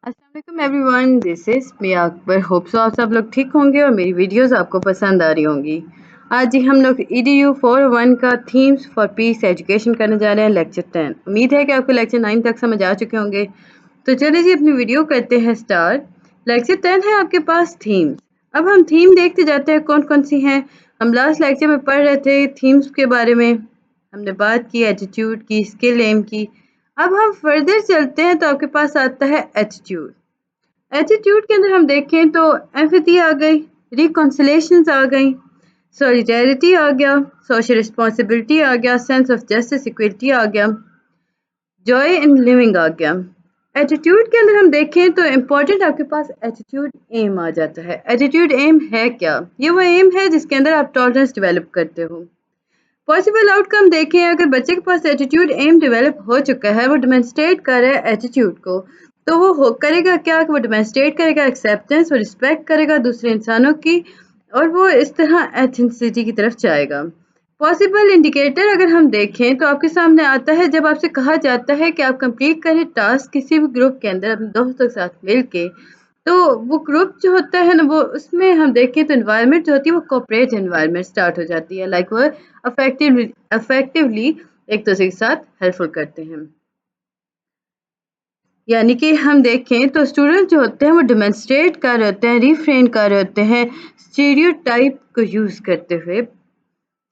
अस्सलाम वालेकुम everyone, this is Miya Akbar. Hope so आप सब लोग ठीक होंगे और मेरी वीडियोस आपको पसंद आ रही होंगी। आज ही हम लोग EDU 401 का थीम्स फॉर पीस एजुकेशन करने जा रहे हैं, लेक्चर 10। उम्मीद है कि आपको लेक्चर 9 तक समझ आ चुके होंगे। तो चलिए जी अपनी वीडियो करते हैं स्टार्ट। लेक्चर 10 है आपके पास थीम्स। अब हम थीम देखते जाते हैं कौन कौन सी हैं। हम लास्ट लेक्चर में पढ़ रहे थे थीम्स के बारे में, हमने बात की एटीट्यूड की, स्किल एम की। अब हम फर्दर चलते हैं तो आपके पास आता है एटीट्यूड। एटीट्यूड के अंदर हम देखें तो एम्पैथी आ गई, रिकॉन्सिलेशंस आ गई, सॉलिडेरिटी आ गया, सोशल रिस्पॉन्सिबिलिटी आ गया, सेंस ऑफ जस्टिस इक्वलिटी आ गया, जॉय इन लिविंग आ गया। एटीट्यूड के अंदर हम देखें तो इम्पोर्टेंट आपके पास एटीट्यूड एम आ जाता है। एटीट्यूड एम है क्या? ये वो एम है जिसके अंदर आप टॉलरेंस डेवलप करते हो। पॉसिबल आउटकम देखें, अगर बच्चे के पास एटीट्यूड एम डेवलप हो चुका है, वो डेमोन्स्ट्रेट कर रहा है एटीट्यूड को, तो वो करेगा क्या कि वो डेमोन्स्ट्रेट करेगा एक्सेप्टेंस, वो रिस्पेक्ट करेगा दूसरे इंसानों की, और वो इस तरह एथेंसिटी की तरफ जाएगा। पॉसिबल इंडिकेटर अगर हम देखें तो आपके सामने आता है जब आपसे कहा जाता है कि आप कंप्लीट करें टास्क किसी भी ग्रुप के अंदर अपने दोस्तों के साथ मिल के, तो वो ग्रुप जो होता है ना, वो उसमें हम देखें तो एनवायरनमेंट जो होती है वो कोऑपरेट एनवायरनमेंट स्टार्ट हो जाती है। लाइक वो अफेक्टिवली एक दूसरे के साथ हेल्पफुल करते हैं। यानी कि हम देखें तो स्टूडेंट जो होते हैं वो डेमोन्स्ट्रेट कर रहे होते हैं, रिफ्रेन कर रहे होते हैं स्टीरियोटाइप को यूज करते हुए।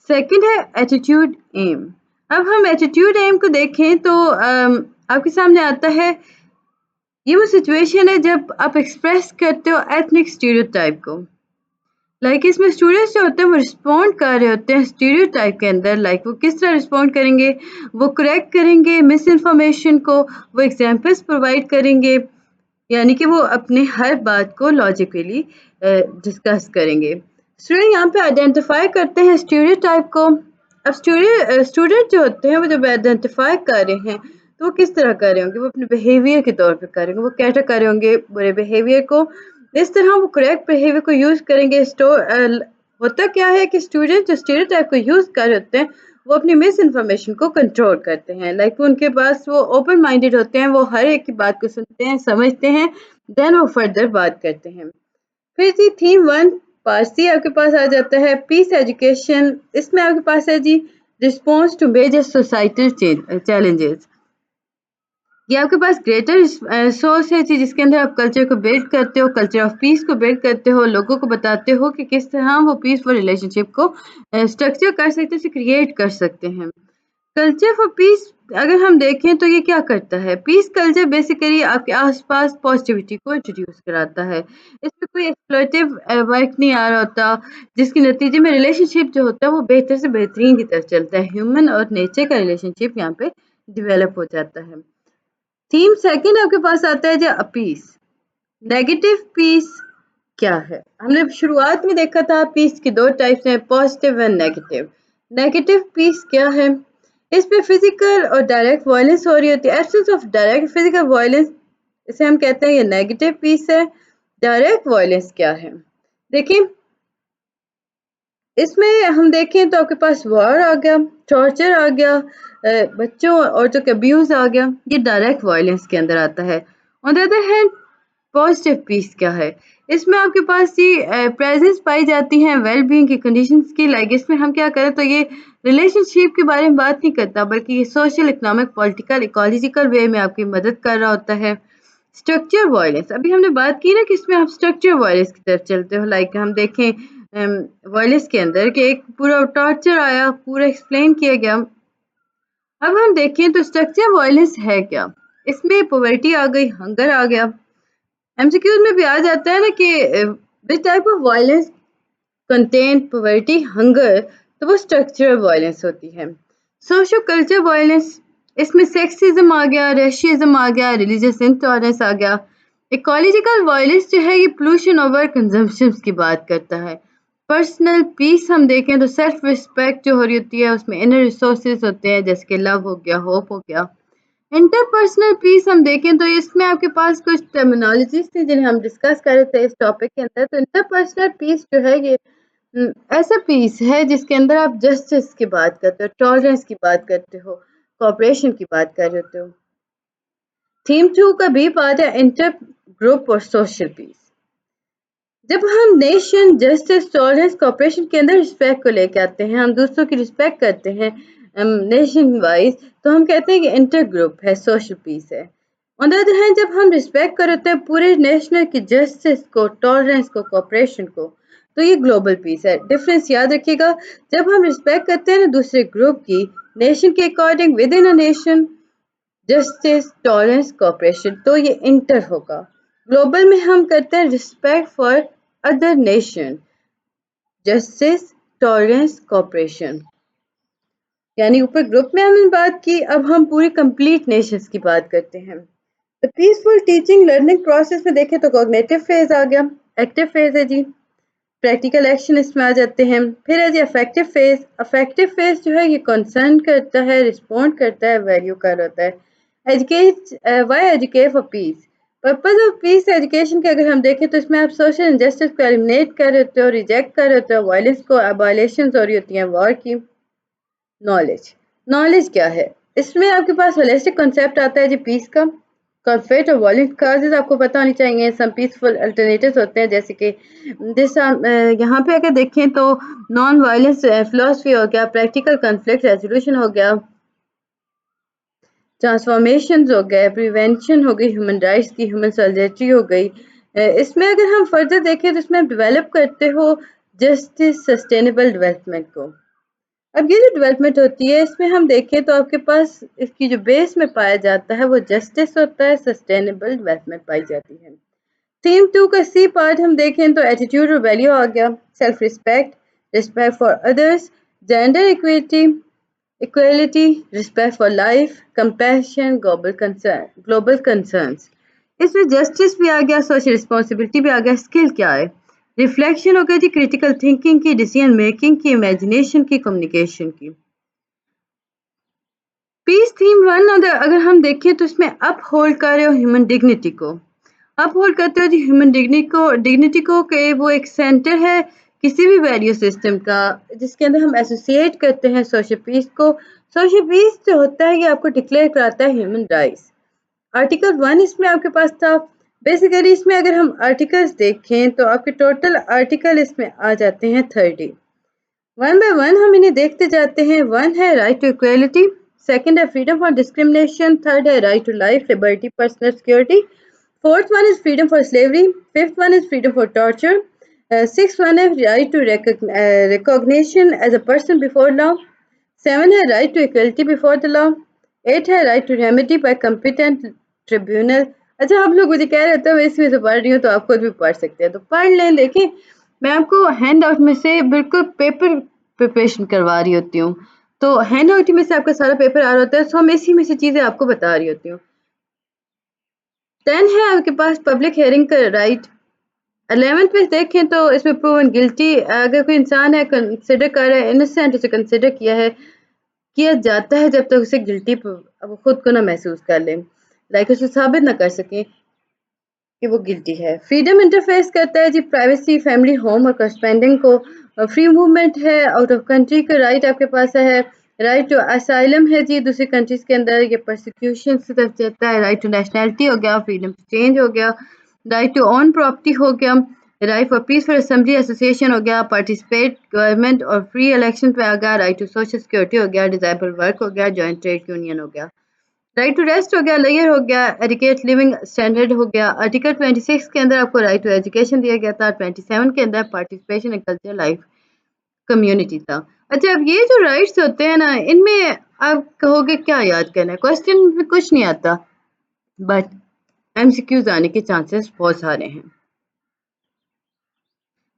सेकंड है एटीट्यूड एम। अब हम एटीट्यूड एम को देखें तो आपके सामने आता है, ये वो सिचुएशन है जब आप एक्सप्रेस करते हो एथनिक स्टीरियोटाइप को। इसमें स्टूडेंट्स जो होते हैं वो रिस्पॉन्ड कर रहे होते हैं स्टीरियोटाइप के अंदर। वो किस तरह रिस्पॉन्ड करेंगे? वो करेक्ट करेंगे मिस इन्फॉर्मेशन को, वो एग्जाम्पल्स प्रोवाइड करेंगे, यानी कि वो अपने हर बात को लॉजिकली डिस्कस करेंगे। स्टूडेंट यहाँ पे आइडेंटिफाई करते हैं स्टीरियोटाइप को। अब स्टूडेंट जो होते हैं वो जब आइडेंटिफाई कर रहे हैं तो वो किस तरह कर रहे होंगे? वो अपने बिहेवियर के तौर पे करेंगे, वो कैसे कर रहे होंगे बुरे बिहेवियर को, इस तरह वो करेक्ट बिहेवियर को यूज करेंगे। होता क्या है कि स्टूडेंट जो स्टीरियोटाइप को यूज कर रहे होते हैं वो अपनी मिस इन्फॉर्मेशन को कंट्रोल करते हैं। उनके पास वो ओपन माइंडेड होते हैं, वो हर एक की बात को सुनते हैं, समझते हैं, देन वो फर्दर बात करते हैं। फिर जी थीम 1 पार्ट सी आपके पास आ जाता है पीस एजुकेशन। इसमें आपके पास है जी response to major societal challenges. ये आपके पास ग्रेटर सोर्स है जी, जिसके अंदर आप कल्चर को बिल्ड करते हो, कल्चर ऑफ पीस को बिल्ड करते हो, लोगों को बताते हो कि किस तरह वो पीसफुल रिलेशनशिप को स्ट्रक्चर कर सकते हैं, क्रिएट कर सकते हैं। कल्चर फॉर पीस अगर हम देखें तो ये क्या करता है? पीस कल्चर बेसिकली आपके आसपास पॉजिटिविटी को इंट्रोड्यूस कराता है। इसमें कोई एक्सप्लॉइटिव वर्क नहीं आ रहा होता, जिसके नतीजे में रिलेशनशिप जो होता है वो बेहतर से बेहतरीन की तरफ चलता है। ह्यूमन और नेचर का रिलेशनशिप यहाँ पे डेवलप हो जाता है। थीम सेकंड आपके पास आता है जो पीस। नेगेटिव पीस क्या है? हमने शुरुआत में देखा था पीस की दो टाइप्स हैं, positive and negative. Negative peace क्या है? इसमें फिजिकल और डायरेक्ट वायलेंस हो रही होती है। Absence of direct physical violence, इसे हम कहते हैं ये नेगेटिव पीस है। डायरेक्ट वायलेंस क्या है? देखिए इसमें हम देखें तो आपके पास वॉर आ गया, टॉर्चर आ गया, बच्चों औरतों के अब्यूज आ गया, ये डायरेक्ट वायलेंस के अंदर आता है। On the other hand positive peace क्या है? इसमें आपके पास ये प्रेजेंस पाई जाती है वेल बीइंग की कंडीशंस की। इसमें हम क्या करें तो ये रिलेशनशिप के बारे में बात नहीं करता, बल्कि ये सोशल, इकोनॉमिक, पॉलिटिकल, इकोलॉजिकल वे में आपकी मदद कर रहा होता है। स्ट्रक्चर वायलेंस, अभी हमने बात की ना कि इसमें आप स्ट्रक्चर वायलेंस की तरफ चलते हो। हम देखें वायलेंस के अंदर कि एक पूरा टॉर्चर आया, पूरा एक्सप्लेन किया गया। अब हम देखें तो स्ट्रक्चर वायलेंस है क्या? इसमें पॉवर्टी आ गई, हंगर आ गया। एमसीक्यूज में भी आ जाता है ना कि which type of violence contain poverty, hunger, तो वो स्ट्रक्चरल वायलेंस होती है। सोशो कल्चर वायलेंस, इसमें सेक्सिज्म आ गया, रेशिज्म आ गया, रिलीजियस इंटॉलरेंस आ गया। इकोलॉजिकल वायलेंस जो है ये पोल्यूशन ओवर कंजम्पशन की बात करता है। पर्सनल पीस हम देखें तो सेल्फ रिस्पेक्ट जो हो रही होती है, उसमें इनर रिसोर्सेज होते हैं, जैसे कि लव हो गया, होप हो गया। इंटरपर्सनल पीस हम देखें तो इसमें आपके पास कुछ टर्मिनोलॉजीज थी जिन्हें हम डिस्कस कर रहे थे इस टॉपिक के अंदर। तो इंटरपर्सनल पीस जो है ये ऐसा पीस है जिसके अंदर आप जस्टिस की बात करते हो, टॉलरेंस की बात करते हो, कोऑपरेशन की बात कर रहे हो। थीम 2 का बी पार्ट है ग्रुप और सोशल पीस। जब हम नेशन, जस्टिस, टॉलरेंस, कोऑपरेशन के अंदर रिस्पेक्ट को लेके आते हैं, हम दूसरों की रिस्पेक्ट करते हैं नेशन वाइज, तो हम कहते हैं कि इंटर ग्रुप है, सोशल पीस है। ऑन द अदर हैंड जब हम रिस्पेक्ट करते हैं पूरे नेशनल की जस्टिस को, टॉलरेंस को, कोऑपरेशन को, तो ये ग्लोबल पीस है। डिफरेंस याद रखिएगा, जब हम रिस्पेक्ट करते हैं ना दूसरे ग्रुप की, नेशन के according, with in a nation, justice, tolerance, cooperation, तो ये इंटर होगा। ग्लोबल में हम करते हैं respect for other nation, justice, tolerance, cooperation. यानी ऊपर ग्रुप में हमने बात की, अब हम पूरी कंप्लीट नेशंस की बात करते हैं। तो पीसफुल टीचिंग लर्निंग प्रोसेस में देखें तो कॉग्निटिव फेज आ गया, एक्टिव फेज है जी, प्रैक्टिकल एक्शन इसमें आ जाते हैं। फिर है जी अफेक्टिव फेज। अफेक्टिव फेज जो है ये कंसर्न करता है, रिस्पॉन्ड करता है, वैल्यू कर होता है। Educate, why educate for piece, purpose of peace education के अगर हम देखें तो इसमें आप सोशल इनजस्टिस को एलिमिनेट कर रहे होते हो, रिजेक्ट कर रहे होते हो, वायलेंस को, अबॉलिशंस हो रही होती हैं वॉर की। नॉलेज, नॉलेज क्या है, इसमें आपके पास होलिस्टिक कॉन्सेप्ट आता है जी पीस का। कॉन्फ्लिक्ट और वायलेंस काजेज आपको पता होनी चाहिए। सम पीसफुल अल्टरनेटिव्स होते हैं, जैसे कि यहाँ पे अगर देखें तो नॉन वायलेंस फिलोसफी हो गया, प्रैक्टिकल कॉन्फ्लिक्ट रेजोल्यूशन हो गया, ट्रांसफॉर्मेशन हो गए, प्रिवेंशन हो गई ह्यूमन राइट्स की, ह्यूमन सॉलिडेरिटी हो गई। इसमें अगर हम फर्दर देखें तो इसमें आप डेवलप करते हो जस्टिस, सस्टेनेबल डेवलपमेंट को। अब ये जो डेवलपमेंट होती है इसमें हम देखें तो आपके पास इसकी जो बेस में पाया जाता है वो जस्टिस होता है, सस्टेनेबल डेवलपमेंट पाई जाती है। थीम 2 का सी पार्ट हम देखें तो एटीट्यूड और वैल्यू आ गया, self respect, respect for others, gender equity, equality, respect for life, compassion, global concerns. इसमें जस्टिस भी आ गया, सोशल रिस्पॉन्सिबिलिटी भी आ गया। स्किल क्या है, रिफ्लेक्शन हो गया जी क्रिटिकल थिंकिंग की, डिसीजन मेकिंग की, इमेजिनेशन की, कम्युनिकेशन की। पीस थीम 1 अगर हम देखें तो इसमें अप होल्ड कर रहे हो ह्यूमन डिग्निटी को, अप होल्ड करते हो जी ह्यूमन डिग्निटी को कि वो एक सेंटर है किसी भी वैल्यू सिस्टम का, जिसके अंदर हम एसोसिएट करते हैं सोशल पीस को। सोशल पीस जो होता है ये आपको डिक्लेयर कराता है ह्यूमन राइट्स। आर्टिकल 1 इसमें आपके पास था। बेसिकली इसमें अगर हम आर्टिकल्स देखें तो आपके टोटल आर्टिकल इसमें आ जाते हैं 30। वन बाय वन हम इन्हें देखते जाते हैं। 1 है राइट टू इक्वलिटी, सेकंड है फ्रीडम फॉर डिस्क्रिमिनेशन, थर्ड है right to life, liberty, personal security, fourth one is freedom for slavery, fifth one is freedom for torture, six one है right to recognition as a person before law, seven है right to equality before the law, eight है right to remedy by competent tribunal. अच्छा, आप लोग मुझे कह रहे थे मैं इसमें से पढ़ रही हूँ तो आप खुद भी पढ़ सकते हैं, तो पढ़ लें। देखिए मैं आपको हैंड आउट में से बिल्कुल पेपर प्रिपरेशन करवा रही होती हूँ, तो हैंड आउट में से आपका सारा पेपर आ रहा होता है, तो हम इसी में से चीज़ें आपको बता रही होती हूँ। 10 है आपके पास पब्लिक हियरिंग का राइट। 11th पे देखें तो इसमें प्रूवन गिल्टी, अगर कोई इंसान है कंसिडर कर रहा है इनोसेंट, उसे कंसिडर किया जाता है जब तक उसे गिल्टी अब खुद को ना महसूस कर ले, लाइक उसे साबित ना कर सके कि वो गिल्टी है। फ्रीडम इंटरफेस करता है जी प्राइवेसी, फैमिली, होम और करस्पेंडिंग को। फ्री मूवमेंट है, आउट ऑफ कंट्री का राइट आपके पास है। राइट टू असाइलम है जी दूसरी कंट्रीज के अंदर, ये परसिक्यूशन से तरफ जाता है। राइट टू नेशनैलिटी हो गया, फ्रीडम टू चेंज हो गया, राइट टू ओन प्रॉपर्टी हो गया, right for peaceful assembly association हो गया, पार्टिसिपेट गवर्नमेंट और फ्री इलेक्शन पे आ गया, राइट टू सोशल सिक्योरिटी हो गया, डिजायबल वर्क हो गया, जॉइंट ट्रेड यूनियन हो गया, राइट टू रेस्ट हो गया, लेयर हो गया, एडिकेट लिविंग स्टैंडर्ड हो गया। आर्टिकल 26 के अंदर आपको राइट टू एजुकेशन दिया गया था, 27 के अंदर participation in culture life community था। अच्छा, अब ये जो राइट्स होते हैं ना, इनमें आप कहोगे क्या याद करना है, क्वेश्चन में कुछ नहीं आता, बट एमसीक्यूज आने के चांसेस बहुत सारे हैं।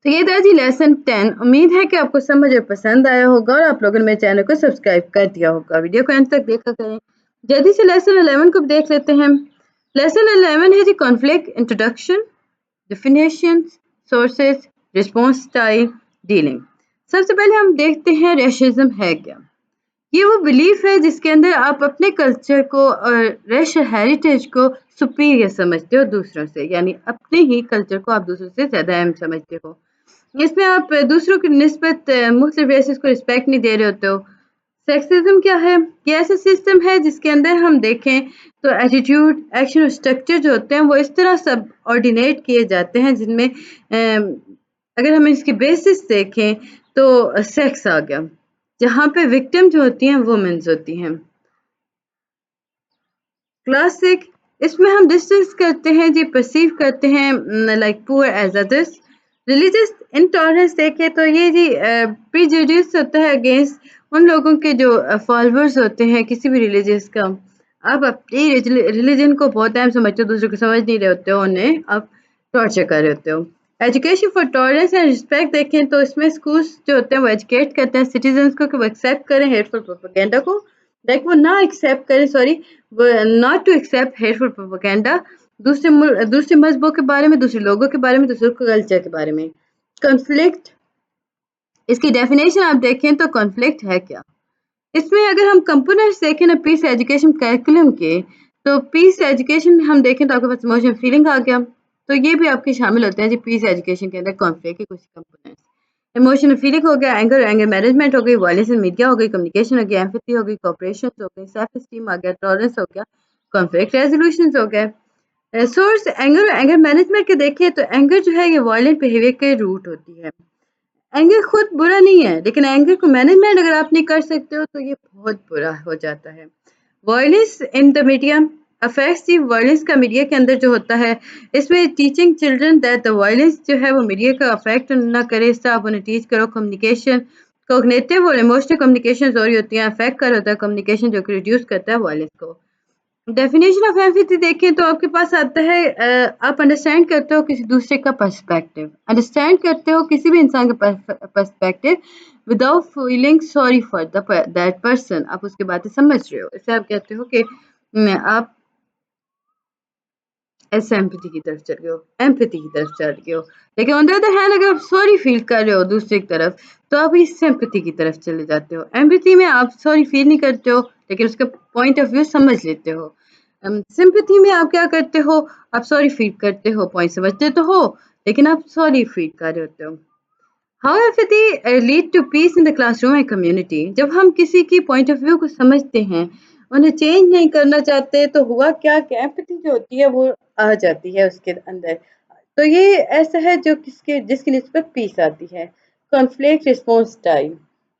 तो ये था जी लेसन 10। उम्मीद है कि आपको समझ और पसंद आया होगा और आप लोगों ने मेरे चैनल को सब्सक्राइब कर दिया होगा। वीडियो को एंड तक देखा करें। जल्दी से लेसन 11 को देख लेते हैं। लेसन 11 है जी conflict introduction, definition, sources, response style, dealing. सबसे पहले हम देखते हैं रेशिज्म है क्या। ये वो बिलीफ है जिसके अंदर आप अपने कल्चर को और रेशल हेरिटेज को सुपीरियर समझते हो दूसरों से, यानी अपने ही कल्चर को आप दूसरों से ज़्यादा अहम समझते हो। इसमें आप दूसरों की निस्बत मुख्तलिफ रेसेस को रिस्पेक्ट नहीं दे रहे होते हो। सेक्सिज्म क्या है? ये ऐसा सिस्टम है जिसके अंदर हम देखें तो एटीट्यूड, एक्शन और स्ट्रक्चर जो होते हैं वो इस तरह सब ऑर्डिनेट किए जाते हैं जिनमें अगर हम इसकी बेसिस देखें तो सेक्स आ गया, जहाँ पे विक्टिम जो होती हैं वुमेन्स होती हैं। क्लासिक, इसमें हम डिस्कस करते हैं जी, परसीव करते हैं like poor as others. Religious intolerance देखें तो ये जी प्रीजुडिस होता है अगेंस्ट उन लोगों के जो फॉलोअर्स होते हैं किसी भी रिलीजियस का। आप अपनी रिलीजन को बहुत टाइम समझते हो, दूसरों को समझ नहीं रहे होते हो, उन्हें आप टॉर्चर कर रहे होते हो। Education for tolerance and respect देखें तो इसमें स्कूल्स जो होते हैं वो एजुकेट करते हैं सिटीजन्स को कि वो एक्सेप्ट करें हेटफुल प्रोपेगेंडा को, लाइक वो ना एक्सेप्ट करें, sorry, not to accept hateful propaganda दूसरे मजहबों के बारे में, दूसरे लोगों के बारे में, दूसरे कल्चर के बारे में। कॉन्फ्लिक्ट, इसकी डेफिनेशन आप देखें तो कॉन्फ्लिक्ट है क्या? इसमें अगर हम कंपोनेंट्स देखें ना पीस एजुकेशन करिकुलम के, तो पीस एजुकेशन में हम देखें तो आपके पास इमोशन फीलिंग आ गया, तो ये भी आपके शामिल होते हैं जी पीस एजुकेशन के अंदर कॉन्फ्लिक्ट के कुछ कंपोनेंट्स। इमोशनल फीलिंग हो गया, एंगर मैनेजमेंट हो गई, वायलेंस इन मीडिया हो गई, कम्युनिकेशन हो गया, एम्पैथी हो गई, कोऑपरेशन हो गई, सेल्फ एस्टीम आ गया, टॉलरेंस हो गया, कॉन्फ्लिक्ट रेजोल्यूशन हो गए। सोर्स एंगर मैनेजमेंट के देखें तो एंगर जो है ये वायलेंट बिहेवियर के रूट होती है। एंगर खुद बुरा नहीं है, लेकिन एंगर को मैनेजमेंट अगर आप नहीं कर सकते हो तो ये बहुत बुरा हो जाता है। Violence in the media affects the, violence का मीडिया के अंदर जो होता है, इसमें teaching children that the violence जो है वो मीडिया का अफेक्ट ना करे, इससे आप उन्हें टीच करो। कम्युनिकेशन, कोग्निटिव और इमोशनल कम्युनिकेशन जो होती हैं अफेक्ट कर होता है कम्युनिकेशन, जो कि रिड्यूस करता है वॉयलेंस को। डेफिनेशन ऑफ एम्पैथी देखें तो आपके पास आता है आप अंडरस्टैंड करते हो किसी दूसरे का पर्सपेक्टिव, अंडरस्टैंड करते हो किसी भी इंसान का perspective without feeling sorry for that person, आप उसकी बातें समझ रहे हो, इससे आप कहते हो कि आप ऐसे एम्पैथी की तरफ चल गए हो, एम्पैथी की तरफ चल गए हो। लेकिन ऑन द अदर हैंड अगर आप सॉरी फील कर रहे हो दूसरे की तरफ, तो आप इस सिंपैथी की तरफ चले जाते हो। एम्पैथी में आप सॉरी फील नहीं करते हो, लेकिन उसका पॉइंट ऑफ व्यू समझ लेते हो। सिंपैथी में आप क्या करते हो, आप सॉरी फील करते हो, पॉइंट समझते तो हो, लेकिन आप सॉरी फील कर रहे होते हो। How empathy lead to peace in the classroom and community, जब हम किसी की पॉइंट ऑफ व्यू को समझते हैं, उन्हें चेंज नहीं करना चाहते, तो हुआ क्या कि एम्पैथी जो होती है वो आ जाती है उसके अंदर। तो ये ऐसा है जो जिसकी निस्बत पीस आती है। कॉन्फ्लिक्ट रिस्पॉन्स टाइम,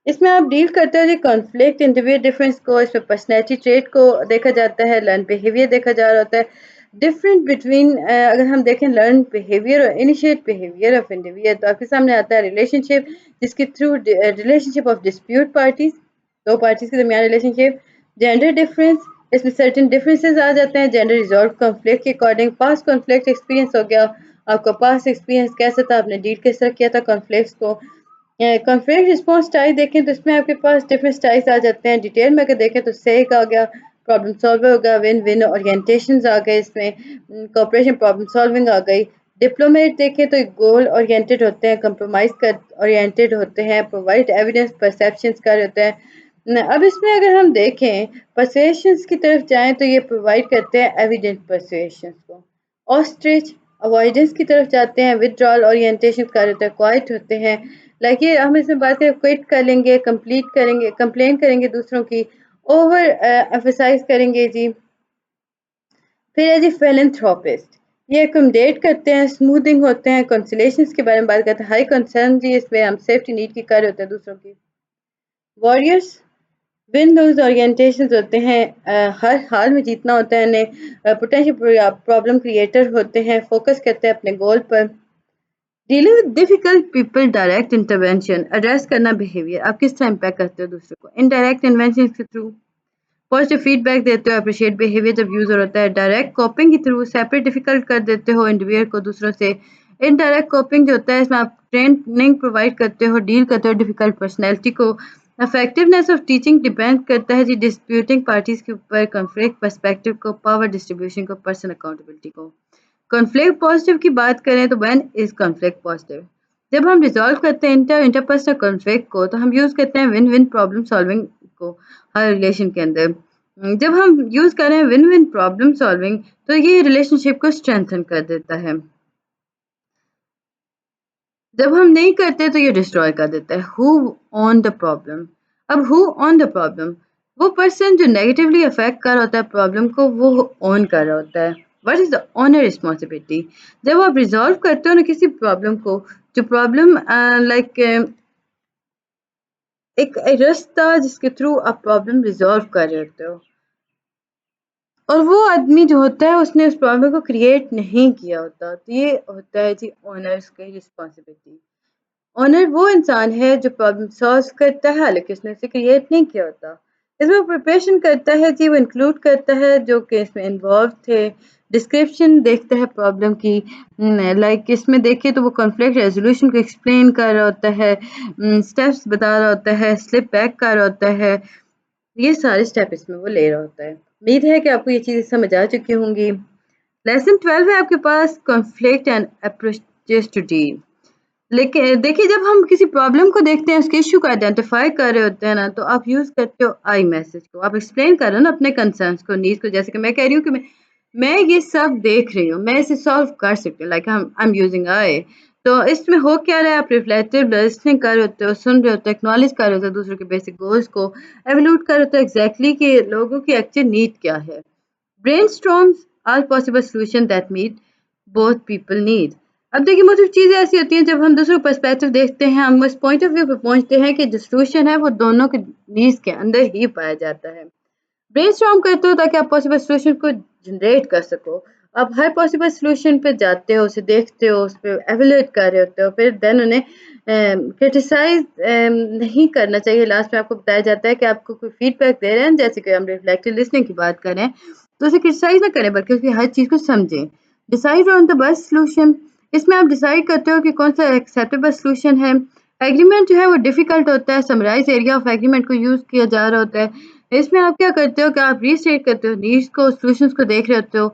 इसमें आप डील करते हो जी कॉन्फ्लिक्ट इंडिविजुअल डिफरेंस को, इसमें पर्सनैलिटी ट्रेट को देखा जाता है, लर्न बिहेवियर देखा जा रहा होता है। डिफरेंट बिटवीन अगर हम देखें लर्न बिहेवियर और इनिशिएट बिहेवियर ऑफ इंडिविजुअल, तो आपके सामने आता है रिलेशनशिप, जिसके through relationship of dispute parties, दो पार्टीज के दरमियान रिलेशनशिप। जेंडर डिफरेंस, इसमें सर्टेन डिफरेंसेस आ जाते हैं जेंडर रिजॉल्व कॉन्फ्लिक्ट के अकॉर्डिंग। पास्ट कॉन्फ्लिक्ट एक्सपीरियंस हो गया, आपका पास्ट एक्सपीरियंस कैसा था, आपने डील किस तरह किया था कॉन्फ्लिक्ट्स को। कॉन्फ्लिक्ट रिस्पॉन्स स्टाइल देखें तो इसमें आपके पास डिफरेंट स्टाइल्स आ जाते हैं। डिटेल में अगर देखें तो सेक आ गया, प्रॉब्लम सॉल्वर हो गया, विन विन ओरिएंटेशंस आ गए, इसमें कोऑपरेशन प्रॉब्लम सॉल्विंग आ गई। डिप्लोमेट देखें तो गोल ओरिएंटेड होते हैं, कंप्रोमाइज कर ओरिएंटेड होते हैं, प्रोवाइड एविडेंस परसेप्शंस कर होते हैं। अब इसमें अगर हम देखें परसुएशंस की तरफ जाएं तो ये प्रोवाइड करते हैं एविडेंट परसुएशंस को। ऑस्ट्रिच अवॉइडेंस की तरफ जाते हैं, विदड्रॉल ओरिएंटेशन कर होते हैं, क्वाइट होते हैं। लाइक ये हम इसमें बात करें, क्विट कर लेंगे, कंप्लीट करेंगे, कंप्लेन करेंगे दूसरों की, ओवर एम्फसाइज करेंगे जी। फिर है जी फिलैंथ्रोपिस्ट, ये अकोमोडेट करते हैं, स्मूथिंग होते हैं, कंसोलेशंस के बारे में बात करते हैं। हाई कंसर्न जी, इसमें हम सेफ्टी नीड की कर होते हैं दूसरों की। वॉरियर्स विन लूज ओरिएंटेशन होते हैं, हर हाल में जीतना होता है इन्हें। पोटेंशियल प्रॉब्लम क्रिएटर होते हैं, फोकस करते हैं अपने गोल पर। Dealing with difficult people, direct intervention, address करना बिहेवियर, आप किस तरह इम्पैक्ट करते हो दूसरे को। इनडायरेक्ट इन्वेंशन के थ्रू पॉजिटिव फीडबैक देते हो, अप्रिशिएट बिहेवियर जब यूजर होता है। डायरेक्ट कॉपिंग के थ्रू सेपरेट डिफिकल्ट कर देते हो इंडिविजुअल को दूसरों से। इनडायरेक्ट कॉपिंग जो होता है इसमें आप ट्रेनिंग प्रोवाइड करते हो, डील करते हो डिफिकल्ट पर्सनैलिटी को। इफेक्टिवनेस ऑफ टीचिंग डिपेंड करता है जी डिस्प्यूटिंग पार्टीज के ऊपर, कॉन्फ्लिक्ट पर्सपेक्टिव को, पावर डिस्ट्रीब्यूशन को, पर्सन अकाउंटेबिलिटी को। कॉन्फ्लिक्ट पॉजिटिव की बात करें तो व्हेन इज कॉन्फ्लिक्ट पॉजिटिव, जब हम रिजॉल्व करते हैं इंटरपर्सनल कॉन्फ्लिक्ट को, तो हम यूज करते हैं विन विन प्रॉब्लम सॉल्विंग को हर रिलेशन के अंदर। जब हम यूज कर रहे हैं विन विन प्रॉब्लम सॉल्विंग, तो ये रिलेशनशिप को स्ट्रेंथन कर देता है। जब हम नहीं करते तो ये डिस्ट्रॉय कर देता है। हु ओन द प्रॉब्लम, अब हु ऑन द प्रॉब्लम, वो पर्सन जो नेगेटिवली अफेक्ट कर रहा होता है प्रॉब्लम को, वो ऑन कर रहा होता है। What is the honour responsibility? जब आप रिजॉल्व करते हो ना किसी प्रॉब्लम को, जो प्रॉब्लम लाइक एक रास्ता जिसके थ्रू आप प्रॉब्लम रिजॉल्व कर रहे होते हो, और वो आदमी जो होता है उसने उस प्रॉब्लम को क्रिएट नहीं किया होता, तो ये होता है जी ऑनर्स की रिस्पॉन्सिबिलिटी। ऑनर वो इंसान है जो प्रॉब्लम सॉल्व करता है, लेकिन उसने उसे क्रिएट नहीं किया होता। इसमें वो प्रिपरेशन करता है जी, वो इंक्लूड करता है जो कि इसमें इन्वॉल्व थे, डिस्क्रिप्शन देखता है प्रॉब्लम की, लाइक इसमें देखिए तो वो कॉन्फ्लिक्ट रेजोल्यूशन को एक्सप्लेन कर रहा होता है, स्टेप्स बता रहा होता है, स्लिप बैक कर रहा होता है, ये सारे स्टेप इसमें वो ले रहा होता है। उम्मीद है कि आपको ये चीज़ें समझ आ चुकी होंगी। लेसन 12 है आपके पास, conflict and approaches to deal. लेकिन देखिए जब हम किसी प्रॉब्लम को देखते हैं, उसके इश्यू को आइडेंटिफाई कर रहे होते हैं ना, तो आप यूज़ करते हो आई मैसेज को। आप एक्सप्लेन कर रहे हो ना अपने कंसर्न्स को, नीड्स को, जैसे कि मैं कह रही हूँ कि मैं ये सब देख रही हूँ, मैं इसे सॉल्व कर सकती हूँ, like I am using I. तो इसमें हो क्या रहा है, आप रिफ्लेक्टिव लिसनिंग कर रहे होते हो, सुन रहे होते हो, एक्नॉलेज कर रहे होते हो दूसरों के बेसिक गोल्स को, एवल्यूट कर रहे होते हो एग्जैक्टली कि लोगों की एक्चुअल नीड क्या है। Brainstorms are possible solution that meet both people need. अब देखिए मुख्तलिफ चीज़ें ऐसी होती हैं, जब हम दूसरों का पर्सपेक्टिव देखते हैं, हम उस पॉइंट ऑफ व्यू पे पहुंचते हैं कि जो सॉल्यूशन है वो दोनों के नीड्स के अंदर ही पाया जाता है। ब्रेनस्टॉर्म करते हो ताकि आप पॉसिबल सॉल्यूशन को जनरेट कर सको। आप हर पॉसिबल सॉल्यूशन पे जाते हो, उसे देखते हो, उस पर एवेल्यूएट कर रहे होते हो, फिर देन उन्हें क्रिटिसाइज नहीं करना चाहिए। लास्ट में आपको बताया जाता है कि आपको कोई फीडबैक दे रहे हैं, जैसे कि हम रिफ्लेक्टिव लिसनिंग की बात करें, तो उसे क्रिटिसाइज ना करें बल्कि उसकी हर चीज़ को समझें। Decide on the best solution, इसमें आप डिसाइड करते हो कि कौन सा एक्सेप्टेबल सॉल्यूशन है। एग्रीमेंट जो है वो डिफिकल्ट होता है, समराइज एरिया ऑफ एग्रीमेंट को यूज़ किया जा रहा होता है। इसमें आप क्या करते हो कि आप रीस्टेट करते हो नीड्स को, सॉल्यूशंस को देख रहे होते हो,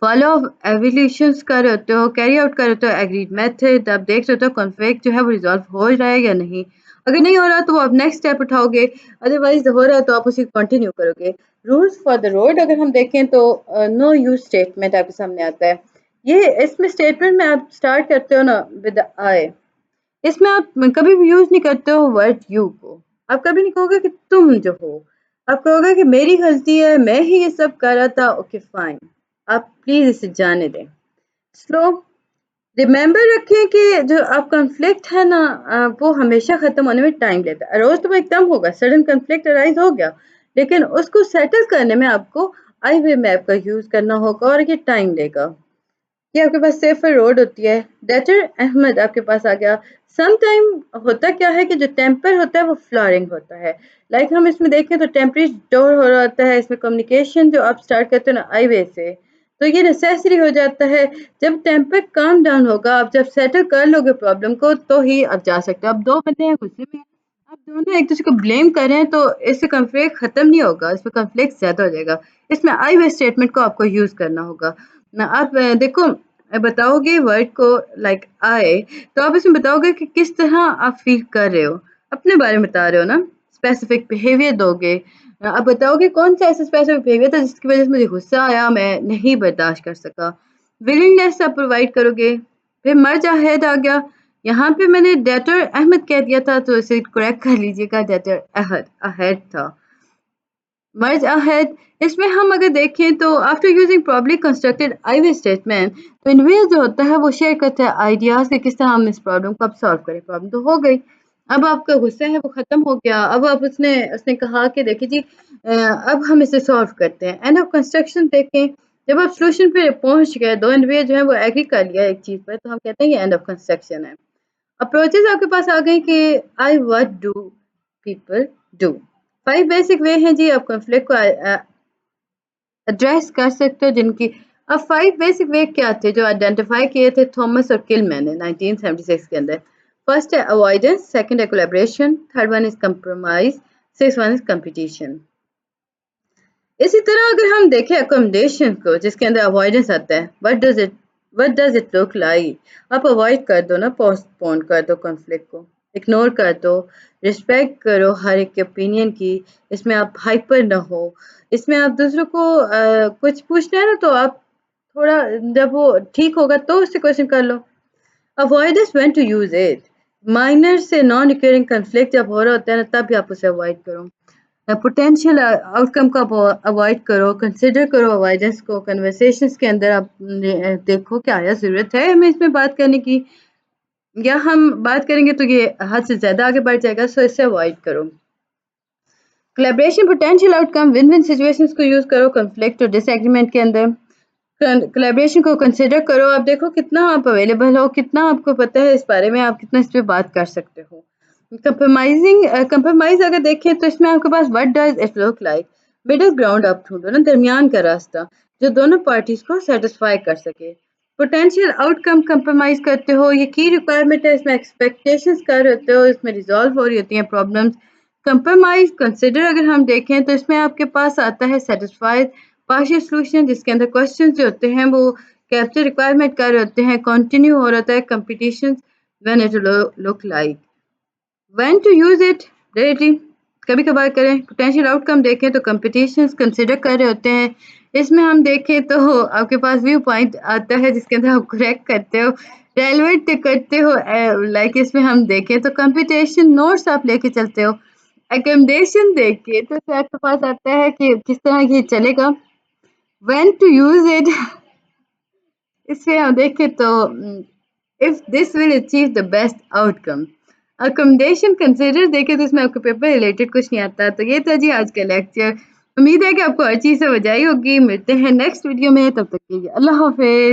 फॉलो एवोल्यूशंस कर रहे होते हो, कैरी आउट कर रहे होते हो एग्रीड मेथड, आप देख रहे होते हो कॉन्फ्लिक्ट जो है वो रिजॉल्व हो रहा है या नहीं। अगर नहीं हो रहा तो आप नेक्स्ट स्टेप उठाओगे, अदरवाइज हो रहा है तो आप उसे कंटिन्यू करोगे। रूल्स फॉर द रोड अगर हम देखें तो नो यूज स्टेटमेंट आपके सामने आता है। ये इसमें स्टेटमेंट में आप स्टार्ट करते हो ना विद आई, इसमें आप कभी भी यूज़ नहीं करते हो वर्ड यू को। आप कभी नहीं कहोगे कि तुम जो हो, आप कहोगे कि मेरी गलती है, मैं ही ये सब कर रहा था, ओके फाइन। आप प्लीज़ इसे जाने दें। स्लो, रिमेंबर रखिए कि जो आप कॉन्फ्लिक्ट है ना, वो हमेशा ख़त्म होने में टाइम लेता है। अरोज़ तो वो एकदम होगा, सडन कॉन्फ्लिक्ट अराइज़ हो गया, लेकिन उसको सेटल करने में आपको आई वे मैप का यूज़ करना होगा और ये टाइम लेगा। ये आपके पास सेफर रोड होती है। डेटर अहमद आपके पास आ गया। सम टाइम होता क्या है कि जो टेम्पर होता है वो फ्लरिंग होता है। लाइक हम इसमें देखें तो टेम्परेरी डोर हो रहा होता है, इसमें कम्युनिकेशन जो आप स्टार्ट करते हो ना आई वे से, तो ये नेसेसरी हो जाता है। जब टेम्पर काम डाउन होगा, आप जब सेटल कर लोगे प्रॉब्लम को, तो ही आप जा सकते हो। अब दो बंदे हैं गुस्से में, आप दोनों एक दूसरे को ब्लेम कर रहे हैं, तो इससे कॉन्फ्लिक्ट खत्म नहीं होगा, इसमें कॉन्फ्लिक्ट ज्यादा हो जाएगा। इसमें आई वे स्टेटमेंट को आपको यूज करना होगा ना। आप देखो, बताओगे वर्ड को लाइक आई, तो आप इसमें बताओगे कि किस तरह आप फील कर रहे हो, अपने बारे में बता रहे हो ना। स्पेसिफिक बिहेवियर दोगे, आप बताओगे कौन सा ऐसा स्पेसिफिक बिहेवियर था जिसकी वजह से मुझे गुस्सा आया, मैं नहीं बर्दाश्त कर सका। विलिंगनेस आप प्रोवाइड करोगे। फिर मर्ज अहेड आ गया, यहाँ पे मैंने डेटर अहमद कह दिया था, तो इसे करेक्ट कर लीजिएगा, डेटर अहद अहेड था। मर्ज अहेड, इसमें हम अगर देखें तो आफ्टर यूजिंग प्रॉपर्ली कंस्ट्रक्टेड आई वे स्टेटमेंट, तो इनवेज जो होता है वो शेयर करता है आइडियाज़ कि किस तरह हम इस प्रॉब्लम को अब सॉल्व करें। प्रॉब्लम तो हो गई, अब आपका गुस्सा है वो ख़त्म हो गया। अब आप उसने उसने कहा कि देखिए जी, अब हम इसे सॉल्व करते हैं। एंड ऑफ कंस्ट्रक्शन देखें, जब आप सोल्यूशन पे पहुंच गए, दो इनवेज जो है वो एग्री कर लिया एक चीज़ पर, तो हम कहते हैं ये एंड ऑफ कंस्ट्रक्शन है। अप्रोचेस आपके पास आ गई कि I what do people do. 5 basic way हैं जी आप कॉन्फ्लिक्ट को एड्रेस कर सकते हो, जिनकी अब 5 बेसिक वे क्या थे जो आइडेंटिफाई किए थे थॉमस और किलमैन ने 1976 के अंदर। फर्स्ट है अवॉइडेंस, सेकंड है collaboration, third one is compromise, six one is competition. इसी तरह अगर हम देखें अकोमोडेशन को, जिसके अंदर अवॉइडेंस आता है, what does it look like. आप अवॉइड कर दो ना, पोस्टपोन कर दो कॉन्फ्लिक्ट को, इग्नोर कर दो, रिस्पेक्ट करो हर एक के ओपिनियन की। इसमें आप हाइपर ना हो, इसमें आप दूसरों को कुछ पूछना है ना, तो आप थोड़ा, जब वो ठीक होगा तो उससे क्वेश्चन कर लो। Avoidance when to use it, minor से नॉन रिकरिंग कन्फ्लिक्ट जब हो रहा होता है ना तब भी आप उसे अवॉइड करो। पोटेंशियल आउटकम को आप अवॉइड करो, कंसिडर करो अवॉइडेंस को। कन्वर्सेशंस के अंदर आप देखो कि आया ज़रूरत है हमें इसमें बात करने की, या हम बात करेंगे तो ये हद से ज़्यादा आगे बढ़ जाएगा, सो इसे अवॉइड करो। Collaboration potential outcome win win situations को यूज़ करो कॉन्फ्लिक्ट और डिसएग्रीमेंट के अंदर। कोलैबोरेशन को कंसिडर करो, आप देखो कितना आप अवेलेबल हो, कितना आपको पता है इस बारे में, आप कितना इस पे बात कर सकते हो। कंप्रोमाइज़ अगर देखें तो इसमें आपके पास what does it look like, middle ground आप ढूँढो ना, दरमियान का रास्ता जो दोनों पार्टीज़ को सैटिस्फाई कर सके। पोटेंशियल आउटकम कंप्रोमाइज़ करते हो, ये की रिक्वायरमेंट है, इसमें एक्सपेक्टेशंस कर होते हो, इसमें रिज़ॉल्व हो रही होती हैं प्रॉब्लम्स। कंप्रोमाइज़ कंसिडर अगर हम देखें तो इसमें आपके पास आता है सैटिस्फाई पार्शियल सॉल्यूशन, जिसके अंदर क्वेश्चंस जो होते हैं वो कैप्चर रिक्वायरमेंट कर रहे होते हैं, कंटिन्यू हो रहा है competition when it look like, when to use it ready कभी कभार करें। पोटेंशियल आउटकम देखें तो कंपटीशंस कंसिडर कर रहे होते हैं, इसमें हम देखें तो आपके पास व्यू पॉइंट आता है जिसके अंदर आप करेक्ट करते हो, रेलेवेंट करते हो। लाइक इसमें हम देखें तो कंपटीशन नोट्स आप लेके चलते हो। अकोमोडेशन देखिए तो इसमें आपके पास आता है कि किस तरह ये चलेगा, व्हेन टू यूज इट इसमें हम देखें तो if this will achieve the best outcome. Accommodation consider देखें तो इसमें आपको पेपर रिलेटेड कुछ नहीं आता। तो ये था जी आज का लेक्चर, उम्मीद है कि आपको हर चीज़ समझ आई होगी। मिलते हैं नेक्स्ट वीडियो में, तब तक के लिए अल्लाह हाफिज।